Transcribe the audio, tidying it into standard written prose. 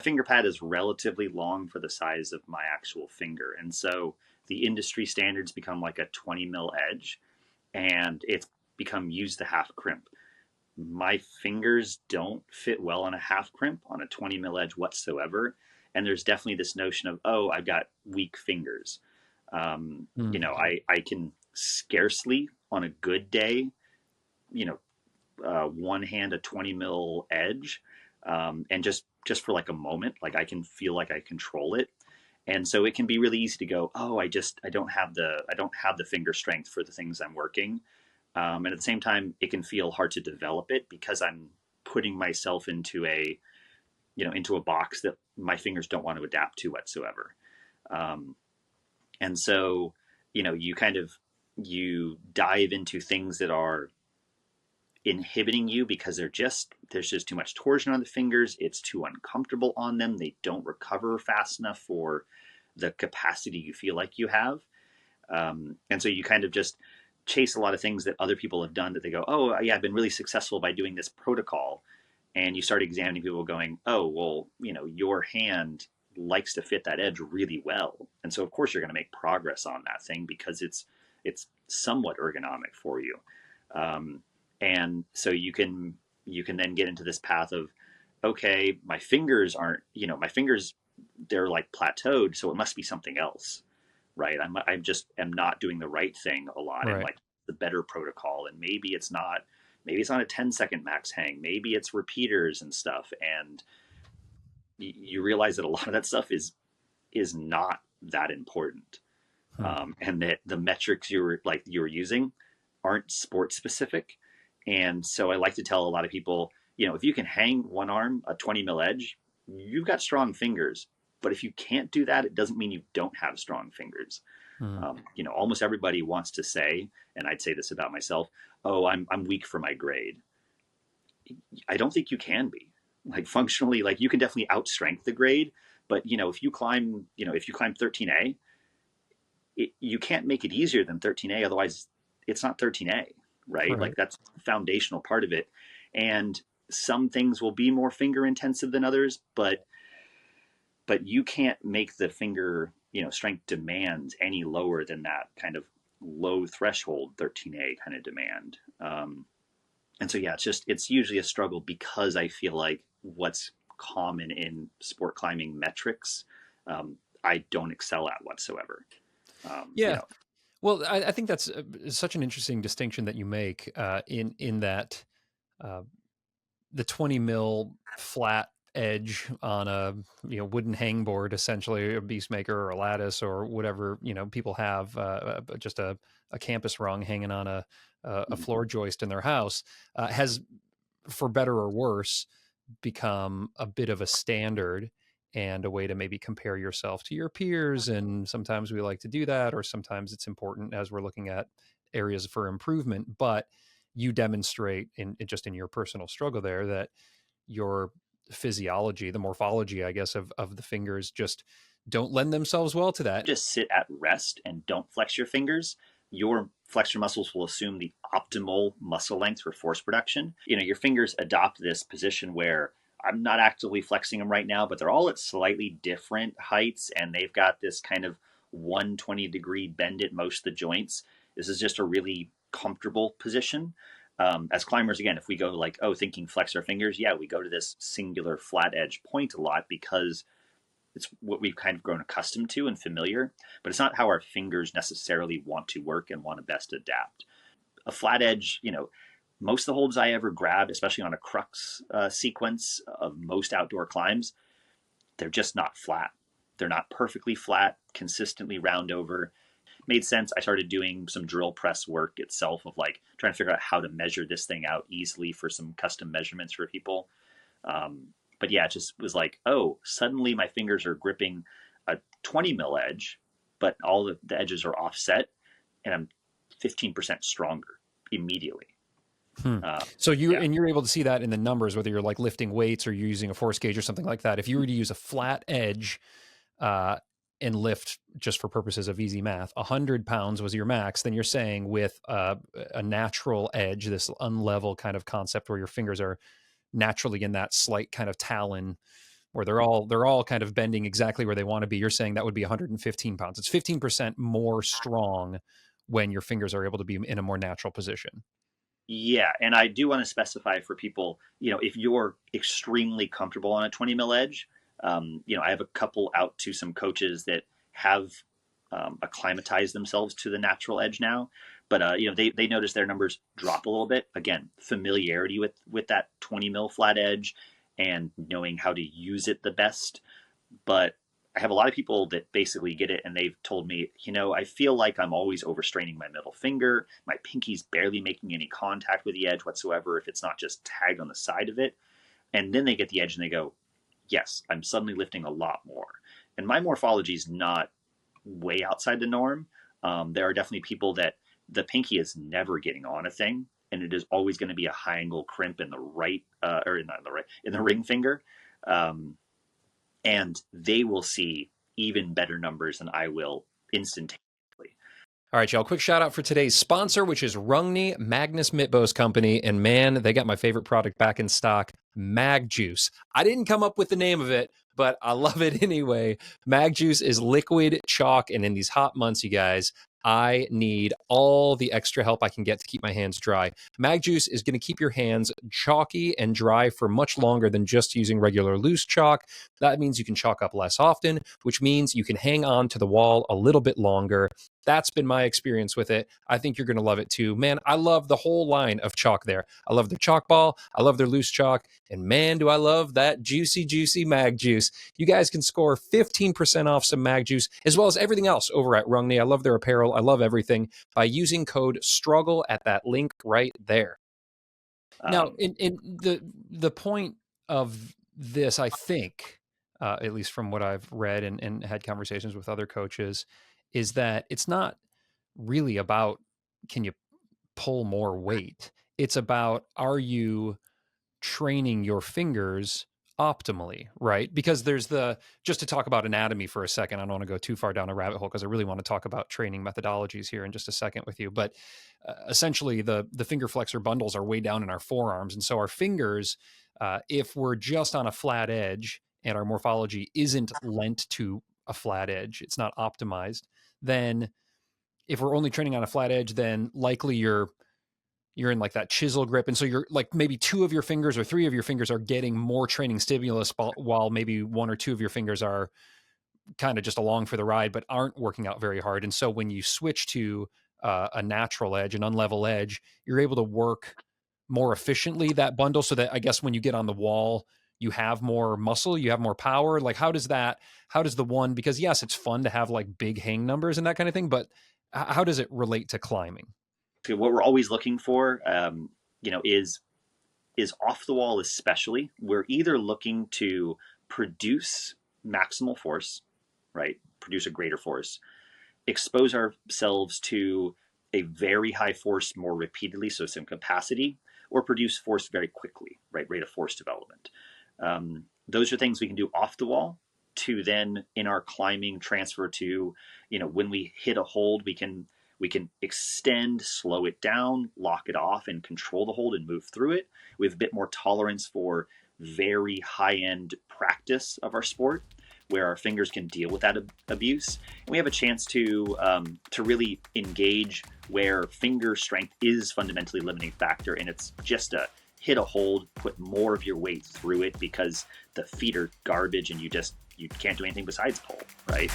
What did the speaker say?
Finger pad is relatively long for the size of my actual finger. And so the industry standards become like a 20 mil edge, and it's become use the half crimp. My fingers don't fit well on a half crimp on a 20 mil edge whatsoever. And there's definitely this notion of, oh, I've got weak fingers. Mm. I can scarcely on a good day, you know, one hand a 20 mil edge, and just for like a moment, like I can feel like I control it. And so it can be really easy to go, oh, I don't have the finger strength for the things I'm working. And at the same time, it can feel hard to develop it because I'm putting myself into into a box that my fingers don't want to adapt to whatsoever. Um, and so, you dive into things that are inhibiting you because there's just too much torsion on the fingers. It's too uncomfortable on them. They don't recover fast enough for the capacity you feel like you have. And so you kind of just chase a lot of things that other people have done that they go, oh, yeah, I've been really successful by doing this protocol. And you start examining people going, oh, well, your hand likes to fit that edge really well. And so, of course, you're going to make progress on that thing because it's somewhat ergonomic for you. And so you can then get into this path of, okay, my fingers aren't, my fingers, they're like plateaued, so it must be something else, right? I just am not doing the right thing a lot, and Right. like the better protocol, and maybe it's not a 10-second max hang, maybe it's repeaters and stuff, and you realize that a lot of that stuff is not that important, Hmm. and that the metrics you're using aren't sport specific. And so I like to tell a lot of people, if you can hang one arm a 20 mil edge, you've got strong fingers. But if you can't do that, it doesn't mean you don't have strong fingers. Hmm. Almost everybody wants to say, and I'd say this about myself, oh, I'm weak for my grade. I don't think you can be. Like functionally, like you can definitely outstrength the grade, but if you climb 13A, you can't make it easier than 13A. Otherwise, it's not 13A, right? Right. Like that's the foundational part of it. And some things will be more finger intensive than others, but you can't make the finger, strength demands any lower than that kind of low threshold 13A kind of demand. And so, yeah, it's usually a struggle because I feel like what's common in sport climbing metrics, I don't excel at whatsoever. Um, you Yeah. know, Well, I think that's such an interesting distinction that you make in that uh, the 20 mil flat edge on a wooden hangboard, essentially a Beastmaker or a lattice or whatever people have, just a campus rung hanging on a floor joist in their house, has, for better or worse, become a bit of a standard and a way to maybe compare yourself to your peers. And sometimes we like to do that, or sometimes it's important as we're looking at areas for improvement. But you demonstrate just in your personal struggle there that your physiology, the morphology, I guess, of the fingers just don't lend themselves well to that. just sit at rest and don't flex your fingers, your flexor muscles will assume the optimal muscle length for force production. Your fingers adopt this position where I'm not actively flexing them right now, but they're all at slightly different heights and they've got this kind of 120-degree bend at most of the joints. This is just a really comfortable position. As climbers, again, if we go like, oh, thinking flex our fingers, yeah, we go to this singular flat edge point a lot because it's what we've kind of grown accustomed to and familiar, but it's not how our fingers necessarily want to work and want to best adapt. A flat edge, most of the holds I ever grabbed, especially on a crux sequence of most outdoor climbs, they're just not flat. They're not perfectly flat, consistently round over. Made sense. I started doing some drill press work itself of like trying to figure out how to measure this thing out easily for some custom measurements for people. But yeah, it just was like, oh, suddenly my fingers are gripping a 20 mil edge, but all the edges are offset, and I'm 15% stronger immediately. Hmm. Uh, So yeah, you're able to see that in the numbers, whether you're like lifting weights or you're using a force gauge or something like that. If you were to use a flat edge uh, and lift, just for purposes of easy math, 100 pounds was your max, then you're saying with a natural edge, this unlevel kind of concept where your fingers are naturally in that slight kind of talon where they're all kind of bending exactly where they want to be. You're saying that would be 115 pounds. It's 15% more strong when your fingers are able to be in a more natural position. Yeah, and I do want to specify for people, if you're extremely comfortable on a 20 mil edge, I have a couple out to some coaches that have acclimatized themselves to the natural edge now, but they notice their numbers drop a little bit. Again, familiarity with that 20 mil flat edge and knowing how to use it the best. But I have a lot of people that basically get it and they've told me, I feel like I'm always overstraining my middle finger. My pinky's barely making any contact with the edge whatsoever if it's not just tagged on the side of it. And then they get the edge and they go, yes, I'm suddenly lifting a lot more. And my morphology is not way outside the norm. There are definitely people that the pinky is never getting on a thing, and it is always going to be a high angle crimp in the right, or not in the right, in the ring finger. And they will see even better numbers than I will instantaneously. All right, y'all. Quick shout out for today's sponsor, which is Rungni Magnus Mitbo's company. And man, they got my favorite product back in stock, Mag Juice. I didn't come up with the name of it, but I love it anyway. Mag Juice is liquid chalk. And in these hot months, you guys, I need all the extra help I can get to keep my hands dry. Mag Juice is going to keep your hands chalky and dry for much longer than just using regular loose chalk. That means you can chalk up less often, which means you can hang on to the wall a little bit longer. That's been my experience with it. I think you're going to love it too. Man, I love the whole line of chalk there. I love their chalk ball. I love their loose chalk. And man, do I love that juicy, juicy Mag Juice. You guys can score 15% off some Mag Juice, as well as everything else over at Rungni. I love their apparel. I love everything by using code STRUGGLE at that link right there. Now, in the point of this, I think, at least from what I've read and had conversations with other coaches, is that it's not really about can you pull more weight. It's about, are you training your fingers optimally, right? Because just to talk about anatomy for a second, I don't want to go too far down a rabbit hole because I really want to talk about training methodologies here in just a second with you. But essentially the finger flexor bundles are way down in our forearms. And so our fingers, if we're just on a flat edge and our morphology isn't lent to a flat edge, it's not optimized, then if we're only training on a flat edge, then likely you're in like that chisel grip. And so you're like maybe 2 of your fingers or 3 of your fingers are getting more training stimulus while maybe 1 or 2 of your fingers are kind of just along for the ride, but aren't working out very hard. And so when you switch to a natural edge, an unlevel edge, you're able to work more efficiently that bundle so that I guess when you get on the wall, you have more muscle, you have more power. Like how does the one, because yes, it's fun to have like big hang numbers and that kind of thing, but how does it relate to climbing? What we're always looking for, is off the wall. Especially, we're either looking to produce maximal force, right? Produce a greater force, expose ourselves to a very high force more repeatedly, so some capacity, or produce force very quickly, right? Rate of force development. Those are things we can do off the wall to then in our climbing transfer to, when we hit a hold, we can extend, slow it down, lock it off, and control the hold and move through it with a bit more tolerance for very high-end practice of our sport, where our fingers can deal with that abuse. And we have a chance to really engage where finger strength is fundamentally limiting factor, and it's just a hit a hold, put more of your weight through it because the feet are garbage and you can't do anything besides pull, right?